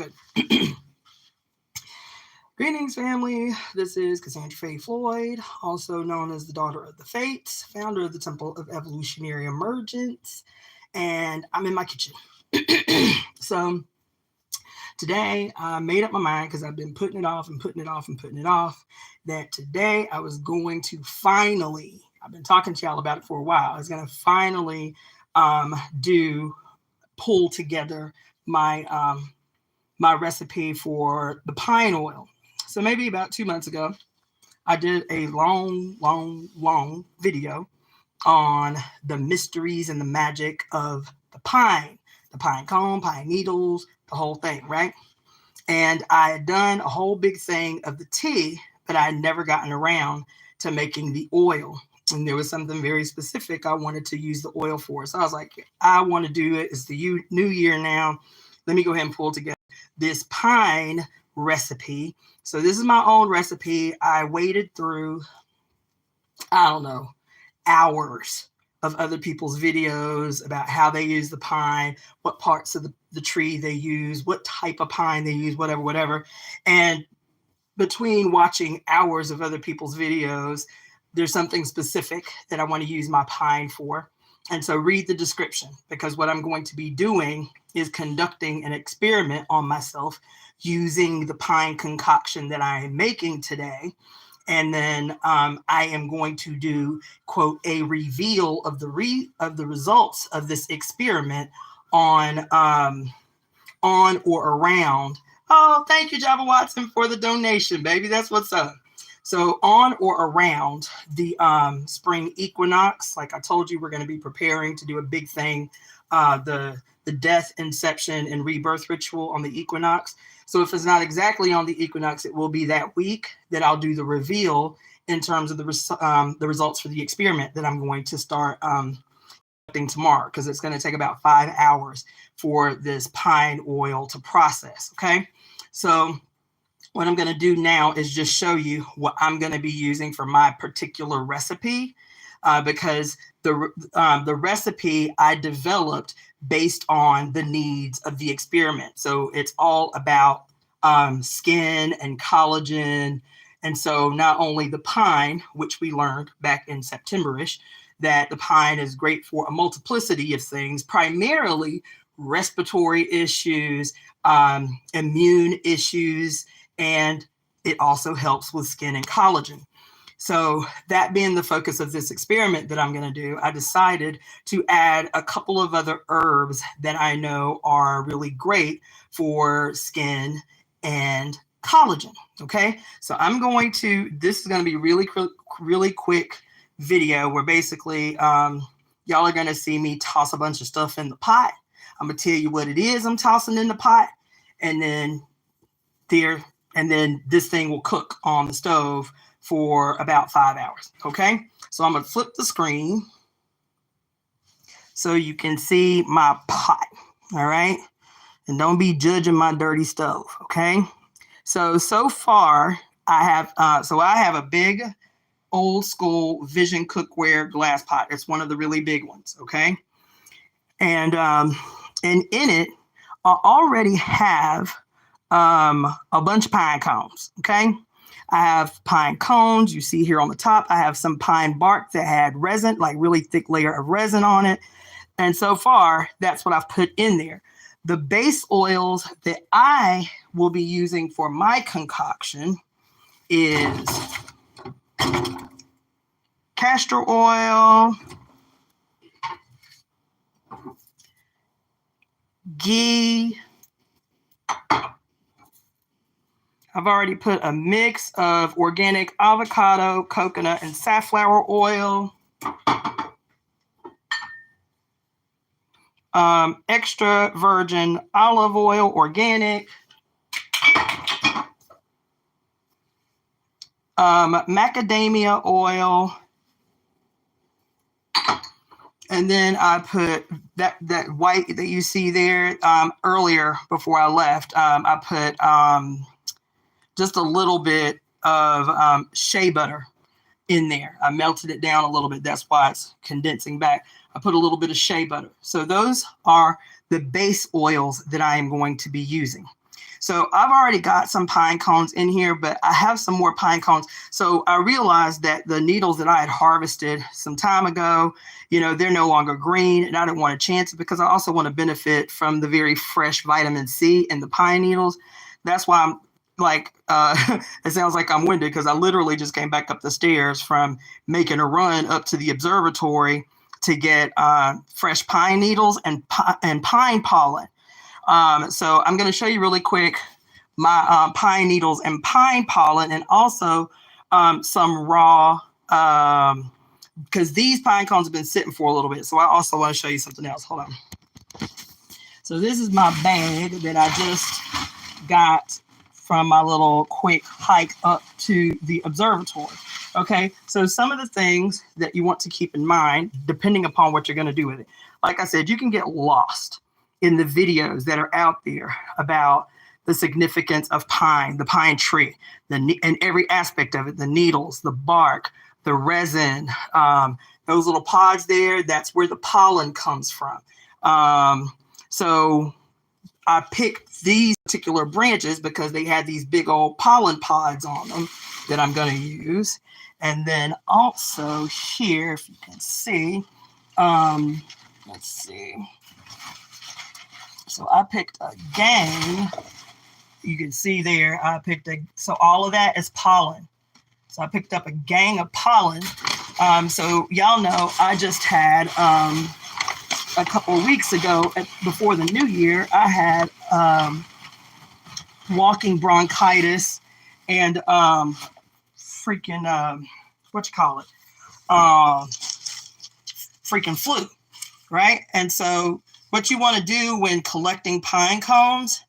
Good. Greetings, family. This is Cassandra Faye Floyd, also known as the Daughter of the Fates, founder of the Temple of Evolutionary Emergence, and I'm in my kitchen. So today I made up my mind, because I've been putting it off and putting it off and putting it off, that today I was going to finally, I've been talking to y'all about it for a while, I was going to finally pull together my my recipe for the pine oil. So maybe about 2 months ago, I did a long video on the mysteries and the magic of the pine cone, pine needles, the whole thing, right? And I had done a whole big thing of the tea, but I had never gotten around to making the oil. And there was something very specific I wanted to use the oil for. So I was like, I want to do it. It's the new year now. Let me go ahead and pull together this pine recipe. So this is my own recipe. I waded through, I don't know, hours of other people's videos about how they use the pine, what parts of the tree they use, what type of pine they use, whatever. And between watching hours of other people's videos, there's something specific that I want to use my pine for. And so read the description, because what I'm going to be doing is conducting an experiment on myself using the pine concoction that I am making today. And then I am going to do, quote, a reveal of the results of this experiment on or around. Oh, thank you, Java Watson, for the donation, baby. That's what's up. So on or around the spring equinox, like I told you, we're going to be preparing to do a big thing, the death, inception, and rebirth ritual on the equinox. So if it's not exactly on the equinox, it will be that week that I'll do the reveal in terms of the results for the experiment that I'm going to start conducting tomorrow, because it's going to take about 5 hours for this pine oil to process. Okay, so what I'm going to do now is just show you what I'm going to be using for my particular recipe, because the recipe I developed based on the needs of the experiment. So it's all about skin and collagen. And so not only the pine, which we learned back in September-ish, that the pine is great for a multiplicity of things, primarily respiratory issues, immune issues, and it also helps with skin and collagen. So that being the focus of this experiment that I'm going to do, I decided to add a couple of other herbs that I know are really great for skin and collagen. Okay, so this is going to be really quick video where basically y'all are going to see me toss a bunch of stuff in the pot. I'm going to tell you what it is I'm tossing in the pot, and then this thing will cook on the stove for about 5 hours. Okay, so I'm going to flip the screen so you can see my pot. All right, and don't be judging my dirty stove. Okay, so far I have a big old school Vision cookware glass pot. It's one of the really big ones. Okay, and in it I already have a bunch of pine cones. Okay, I have pine cones. You see here on the top, I have some pine bark that had resin, like really thick layer of resin on it. And so far, that's what I've put in there. The base oils that I will be using for my concoction is castor oil, ghee. I've already put a mix of organic avocado, coconut, and safflower oil. Extra virgin olive oil, organic. Macadamia oil. And then I put that white that you see there earlier before I left. I put just a little bit of shea butter in there. I melted it down a little bit. That's why it's condensing back. I put a little bit of shea butter. So those are the base oils that I am going to be using. So I've already got some pine cones in here, but I have some more pine cones. So I realized that the needles that I had harvested some time ago, they're no longer green, and I don't want to chance it because I also want to benefit from the very fresh vitamin C in the pine needles. That's why I'm like, it sounds like I'm winded because I literally just came back up the stairs from making a run up to the observatory to get fresh pine needles and pine pollen. So I'm going to show you really quick my pine needles and pine pollen, and also some raw, because these pine cones have been sitting for a little bit. So I also want to show you something else. Hold on. So this is my bag that I just got from my little quick hike up to the observatory. Okay, so some of the things that you want to keep in mind, depending upon what you're going to do with it. Like I said, you can get lost in the videos that are out there about the significance of pine, the pine tree, and every aspect of it, the needles, the bark, the resin, those little pods there, that's where the pollen comes from. So I picked these particular branches because they had these big old pollen pods on them that I'm going to use. And then also here, if you can see, let's see. So I picked a gang. You can see there, so all of that is pollen. So I picked up a gang of pollen. So y'all know I just had, a couple of weeks ago, before the new year, I had walking bronchitis and freaking flu, right? And so what you want to do when collecting pine cones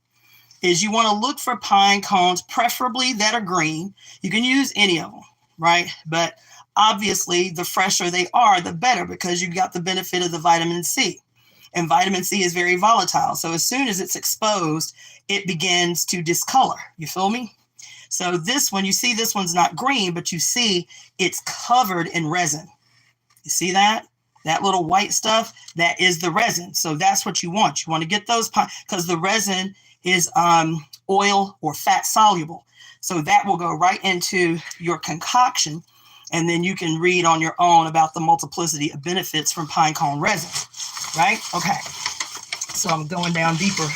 is you want to look for pine cones, preferably that are green. You can use any of them, right? But obviously, the fresher they are, the better, because you got the benefit of the vitamin C. And vitamin C is very volatile. So as soon as it's exposed, it begins to discolor. You feel me? So this one, you see this one's not green, but you see it's covered in resin. You see that? That little white stuff, that is the resin. So that's what you want. You want to get those, because the resin is oil or fat soluble. So that will go right into your concoction. And then you can read on your own about the multiplicity of benefits from pine cone resin, right? Okay. So I'm going down deeper.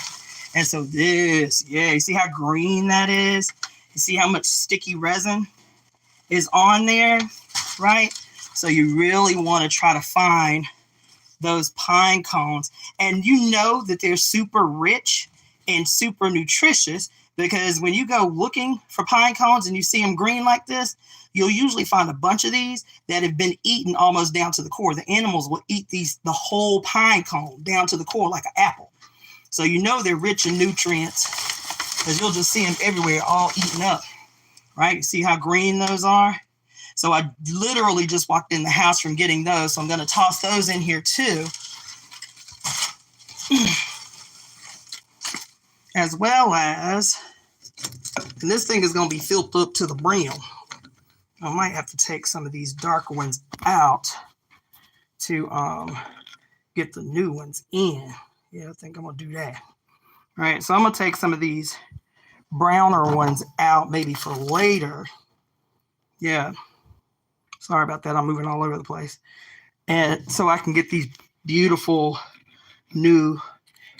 And so this, you see how green that is? You see how much sticky resin is on there, right? So you really want to try to find those pine cones. And you know that they're super rich and super nutritious, because when you go looking for pine cones and you see them green like this, you'll usually find a bunch of these that have been eaten almost down to the core. The animals will eat the whole pine cone down to the core like an apple. So you know they're rich in nutrients, because you'll just see them everywhere, all eaten up, right? See how green those are? So I literally just walked in the house from getting those. So I'm going to toss those in here too. As well as, and this thing is going to be filled up to the brim. I might have to take some of these darker ones out to get the new ones in. Yeah, I think I'm going to do that. All right, so I'm going to take some of these browner ones out maybe for later. Yeah. Sorry about that. I'm moving all over the place. And so I can get these beautiful, new,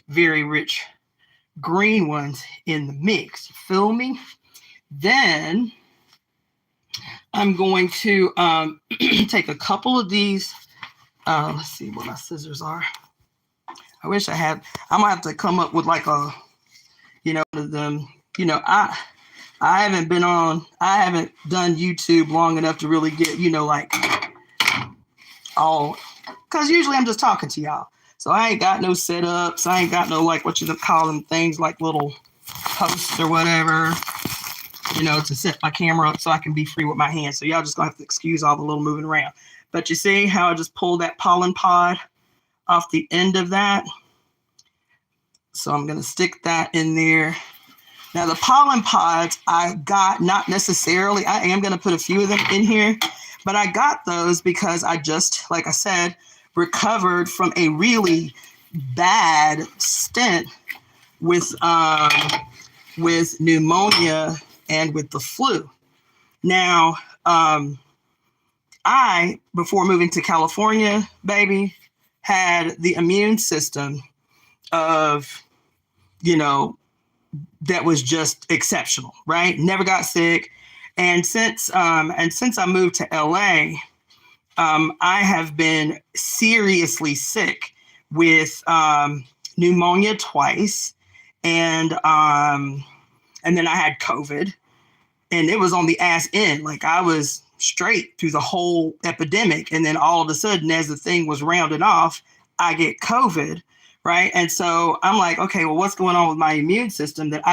very rich green ones in the mix. You feel me? Then I'm going to take a couple of these. Let's see what my scissors are. I wish I had. I'm gonna have to come up with like a, them. I haven't been on. I haven't done YouTube long enough to really get, like all. Because usually I'm just talking to y'all. So I ain't got no setups. I ain't got no, like, what you call them things, like little posts or whatever, to set my camera up so I can be free with my hands. So y'all just gonna have to excuse all the little moving around. But you see how I just pulled that pollen pod off the end of that? So I'm gonna stick that in there. Now the pollen pods I got, not necessarily, I am gonna put a few of them in here, but I got those because I just, like I said, recovered from a really bad stint with with pneumonia and with the flu. Now, I, before moving to California, baby, had the immune system of, you know, that was just exceptional, right? Never got sick. And since I moved to LA, I have been seriously sick with pneumonia twice, and then I had COVID, and it was on the ass end. Like I was straight through the whole epidemic, and then all of a sudden, as the thing was rounding off, I get COVID, right? And so I'm like, okay, well, what's going on with my immune system? That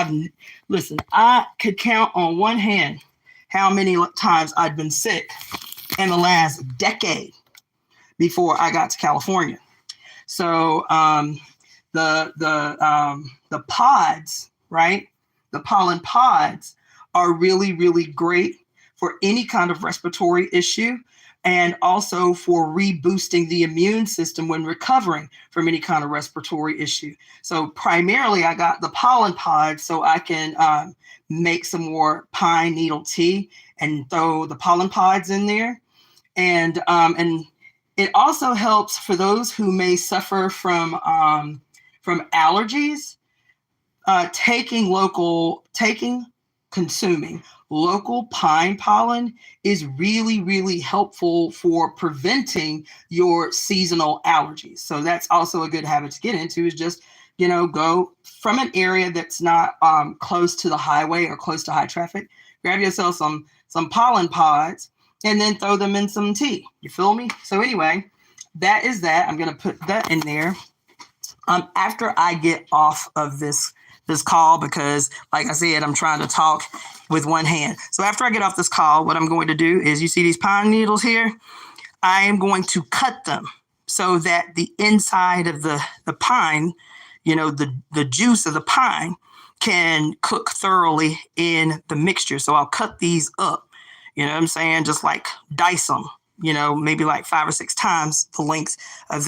listen, I could count on one hand how many times I'd been sick in the last decade before I got to California. So the pods, right? The pollen pods are really, really great for any kind of respiratory issue, and also for reboosting the immune system when recovering from any kind of respiratory issue. So primarily I got the pollen pods so I can make some more pine needle tea and throw the pollen pods in there. And it also helps for those who may suffer from allergies. Consuming local pine pollen is really, really helpful for preventing your seasonal allergies. So that's also a good habit to get into, is just, go from an area that's not close to the highway or close to high traffic, grab yourself some pollen pods and then throw them in some tea. You feel me? So anyway, that is that. I'm going to put that in there after I get off of this call, because like I said, I'm trying to talk with one hand. So after I get off this call, what I'm going to do is, you see these pine needles here? I am going to cut them so that the inside of the pine, the juice of the pine can cook thoroughly in the mixture. So I'll cut these up, you know what I'm saying? Just like dice them, maybe like 5 or 6 times the length of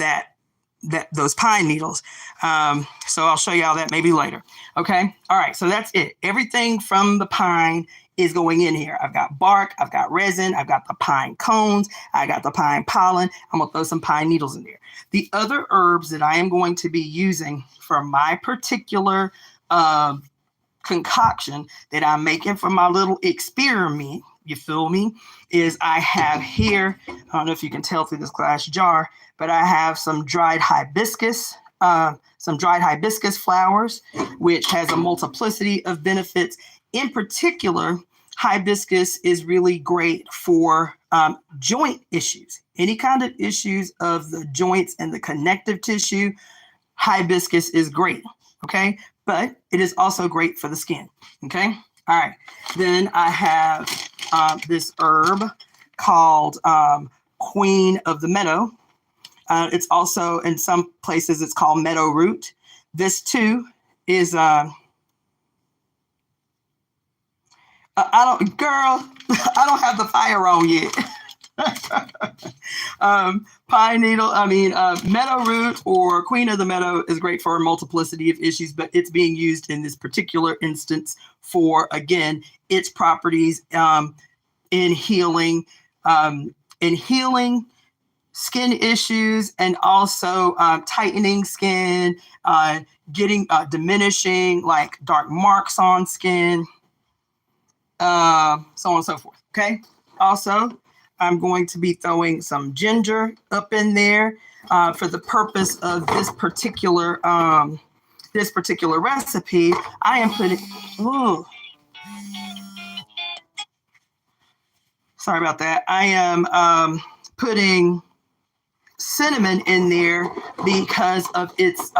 those pine needles. So I'll show you all that maybe later. Okay. All right. So that's it. Everything from the pine is going in here. I've got bark, I've got resin, I've got the pine cones, I got the pine pollen. I'm going to throw some pine needles in there. The other herbs that I am going to be using for my particular concoction that I'm making for my little experiment, you feel me, is I have here, I don't know if you can tell through this glass jar, but I have some dried hibiscus flowers, which has a multiplicity of benefits. In particular, hibiscus is really great for joint issues. Any kind of issues of the joints and the connective tissue, hibiscus is great, okay? But it is also great for the skin, okay? All right. Then I have this herb called Queen of the Meadow. It's also, in some places, it's called meadow root. This too is, I don't have the fire on yet. Meadow root or Queen of the Meadow is great for a multiplicity of issues, but it's being used in this particular instance for, again, its properties in healing skin issues, and also tightening skin, diminishing like dark marks on skin, so on and so forth. Okay. Also, I'm going to be throwing some ginger up in there for the purpose of this particular recipe. I am putting. Ooh, sorry about that. I am putting cinnamon in there because of its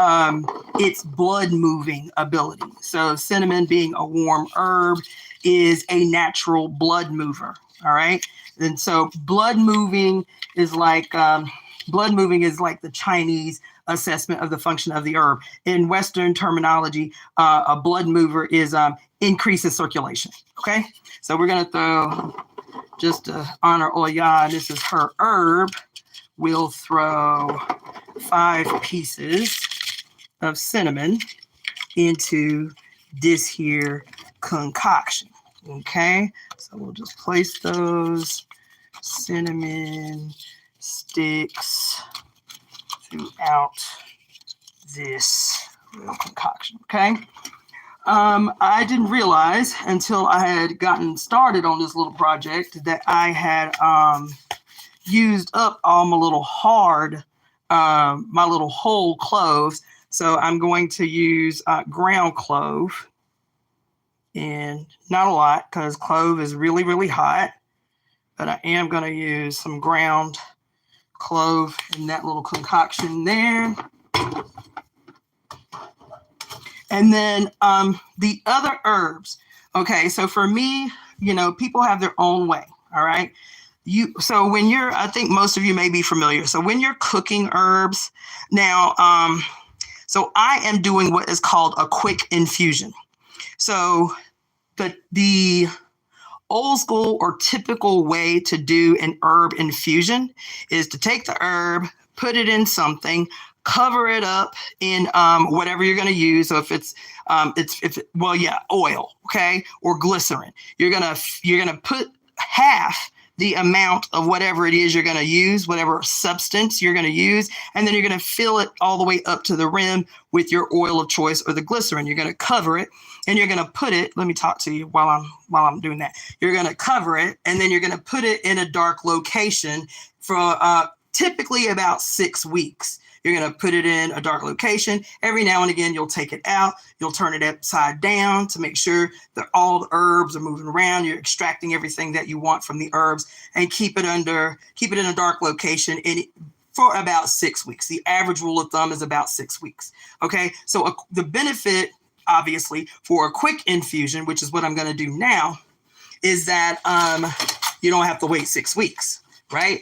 blood moving ability. So cinnamon, being a warm herb, is a natural blood mover. All right. And so blood moving is like the Chinese assessment of the function of the herb. In Western terminology, a blood mover is increases circulation. Okay. So we're going to throw, just to honor Oya, this is her herb. We'll throw 5 pieces of cinnamon into this here concoction. Okay, so we'll just place those cinnamon sticks throughout this little concoction. Okay. I didn't realize until I had gotten started on this little project that I had used up all my little my little whole cloves. So I'm going to use ground clove, and not a lot because clove is really, really hot, but I am going to use some ground clove in that little concoction there. And then the other herbs. Okay, so for me, people have their own way. All right. So when I think most of you may be familiar. So when you're cooking herbs now, so I am doing what is called a quick infusion. So the old school or typical way to do an herb infusion is to take the herb, put it in something, cover it up in whatever you're going to use. So if it's oil, okay, or glycerin, you're gonna put half the amount of whatever it is you're going to use, whatever substance you're going to use, and then you're going to fill it all the way up to the rim with your oil of choice or the glycerin. You're going to cover it, and you're going to put it. Let me talk to you while I'm doing that. You're going to cover it, and then you're going to put it in a dark location for typically about 6 weeks. You're going to put it in a dark location. Every now and again, you'll take it out. You'll turn it upside down to make sure that all the herbs are moving around. You're extracting everything that you want from the herbs, and keep it in a dark location for about 6 weeks. The average rule of thumb is about 6 weeks. Okay. So the benefit, obviously, for a quick infusion, which is what I'm going to do now, is that you don't have to wait 6 weeks, right?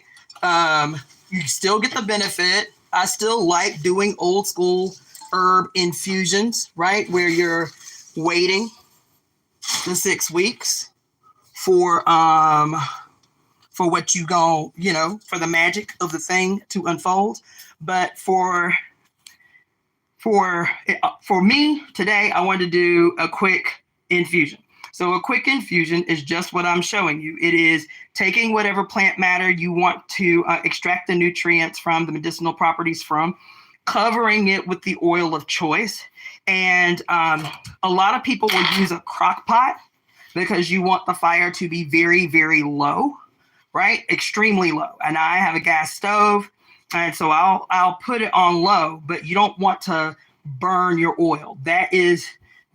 You still get the benefit. I still like doing old school herb infusions, right? Where you're waiting the 6 weeks for what you go, for the magic of the thing to unfold. But for me today, I wanted to do a quick infusion. So a quick infusion is just what I'm showing you. It is taking whatever plant matter you want to extract the nutrients from, the medicinal properties from, covering it with the oil of choice. And a lot of people will use a crock pot because you want the fire to be very, very low, right? Extremely low. And I have a gas stove, and so I'll put it on low, but you don't want to burn your oil. That is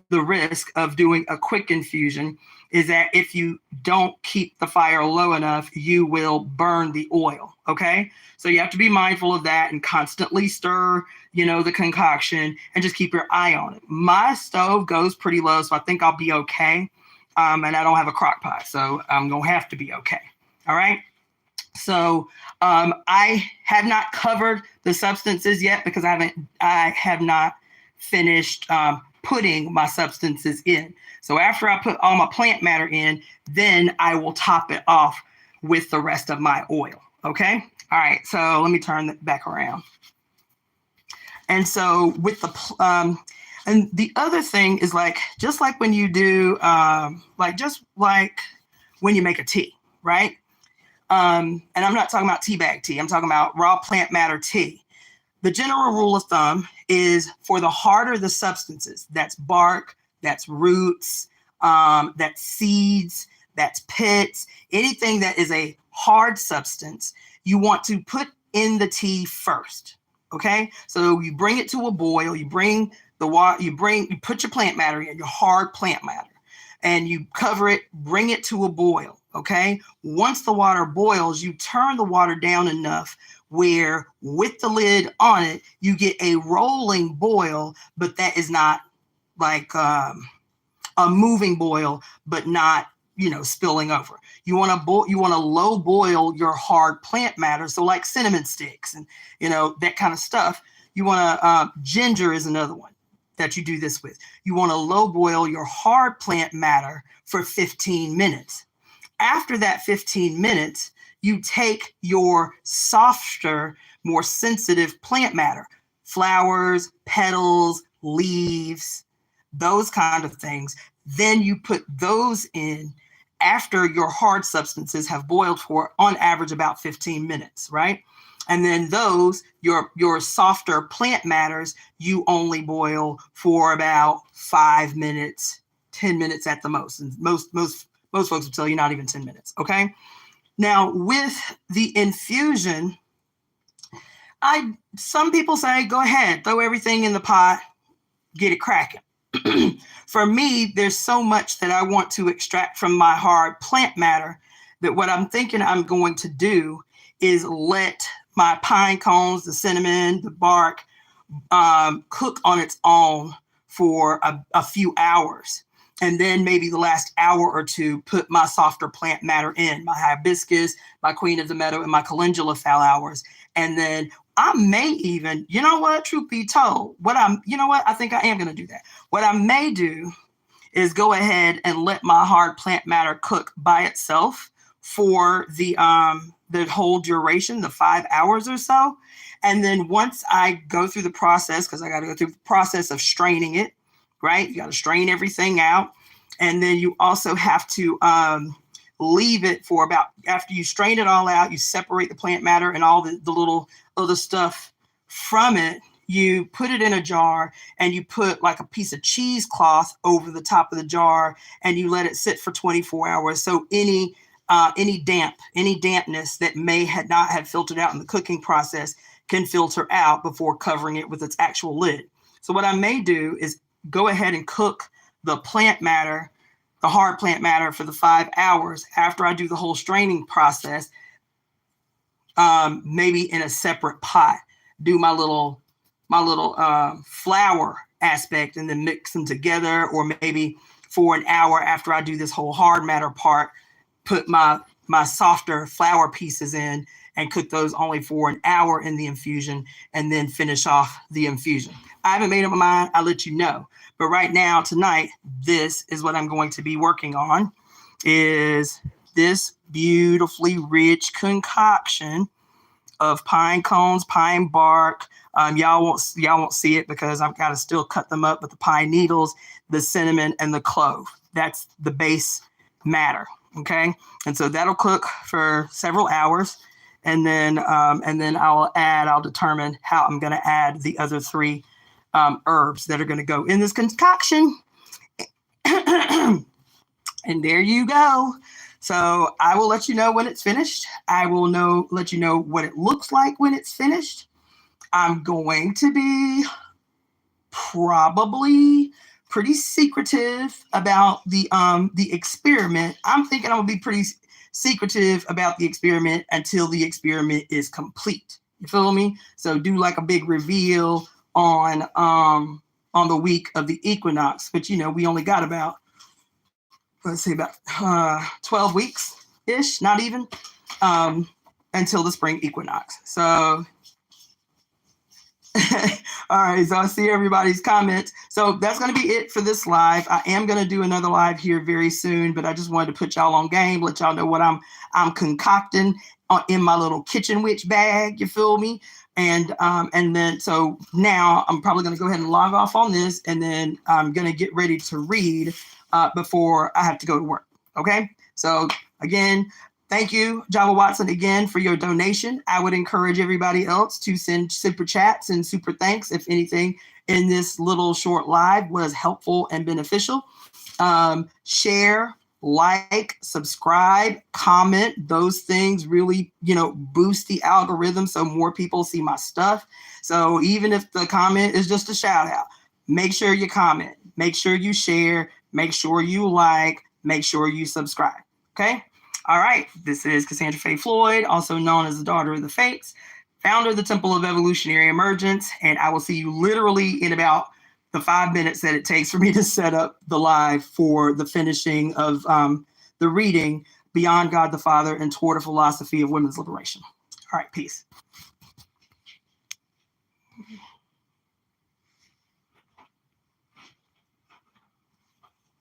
the risk of doing a quick infusion, is that if you don't keep the fire low enough, you will burn the oil. Okay. So you have to be mindful of that and constantly stir, the concoction, and just keep your eye on it. My stove goes pretty low, so I think I'll be okay. And I don't have a crock pot, so I'm going to have to be okay. All right. So I have not covered the substances yet because I have not finished putting my substances in. So after I put all my plant matter in, then I will top it off with the rest of my oil. Okay. All right. So let me turn that back around. And so with and the other thing is just like when you do, just like when you make a tea, right? And I'm not talking about tea bag tea. I'm talking about raw plant matter tea. The general rule of thumb is for the harder the substances, that's bark, that's roots, that's seeds, that's pits, anything that is a hard substance, you want to put in the tea first. Okay. So you bring it to a boil, you bring the water, you put your plant matter in, your hard plant matter, and you cover it, bring it to a boil. Okay. Once the water boils, you turn the water down enough where with the lid on it, you get a rolling boil, but that is not like a moving boil, but not, spilling over. You want to low boil your hard plant matter. So like cinnamon sticks and, that kind of stuff. You want to, ginger is another one that you do this with. You want to low boil your hard plant matter for 15 minutes. After that 15 minutes, you take your softer, more sensitive plant matter, flowers, petals, leaves, those kind of things. Then you put those in after your hard substances have boiled for, on average, about 15 minutes, right? And then those, your softer plant matters, you only boil for about 5 minutes, 10 minutes at the most. And most folks will tell you not even 10 minutes, okay? Now, with the infusion, some people say, go ahead, throw everything in the pot, get it cracking. For me, there's so much that I want to extract from my hard plant matter that what I'm thinking I'm going to do is let my pine cones, the cinnamon, the bark, cook on its own for a few hours. And then maybe the last hour or two, put my softer plant matter in, my hibiscus, my queen of the meadow, and my calendula flowers. And then I may even, you know what, truth be told, I think I am going to do that. What I may do is go ahead and let my hard plant matter cook by itself for the whole duration, the 5 hours or so. And then once I go through the process, because I got to go through the process of straining it, right? You got to strain everything out. And then you also have to leave it for about, after you strain it all out, you separate the plant matter and all the little other stuff from it. You put it in a jar and you put like a piece of cheesecloth over the top of the jar and you let it sit for 24 hours. So any dampness that may not have filtered out in the cooking process can filter out before covering it with its actual lid. So what I may do is go ahead and cook the plant matter, the hard plant matter, for the 5 hours after I do the whole straining process, maybe in a separate pot, do my little flour aspect and then mix them together. Or maybe for an hour after I do this whole hard matter part, put my softer flour pieces in and cook those only for an hour in the infusion and then finish off the infusion. I haven't made up my mind. I'll let you know. But right now, tonight, this is what I'm going to be working on, is this beautifully rich concoction of pine cones, pine bark. Y'all won't see it because I've got to still cut them up, but the pine needles, the cinnamon, and the clove. That's the base matter. Okay. And so that'll cook for several hours. And then I'll determine how I'm going to add the other three herbs that are going to go in this concoction. And there you go. So I will let you know when it's finished. I will let you know what it looks like when it's finished. I'm going to be probably pretty secretive about the experiment. I'm thinking I'm gonna be pretty secretive about the experiment until the experiment is complete. You feel me? So do like a big reveal on the week of the equinox. But we only got about, let's say, about 12 weeks ish, not even, until the spring equinox. So all right, so I see everybody's comments. So that's going to be it for this live. I am going to do another live here very soon, but I just wanted to put y'all on game, let y'all know what I'm concocting in my little kitchen witch bag. You feel me? And then so now I'm probably going to go ahead and log off on this, and then I'm going to get ready to read before I have to go to work. Okay. So again, thank you, Java Watson, again for your donation. I would encourage everybody else to send super chats and super thanks if anything in this little short live was helpful and beneficial. Share, like, subscribe, comment. Those things really, boost the algorithm so more people see my stuff. So even if the comment is just a shout out, make sure you comment, make sure you share, make sure you like, make sure you subscribe. Okay. All right, this is Cassandra Faye Floyd, also known as the Daughter of the Fates, founder of the Temple of Evolutionary Emergence, and I will see you literally in about the 5 minutes that it takes for me to set up the live for the finishing of the reading Beyond God the Father and Toward a Philosophy of Women's Liberation. All right, peace.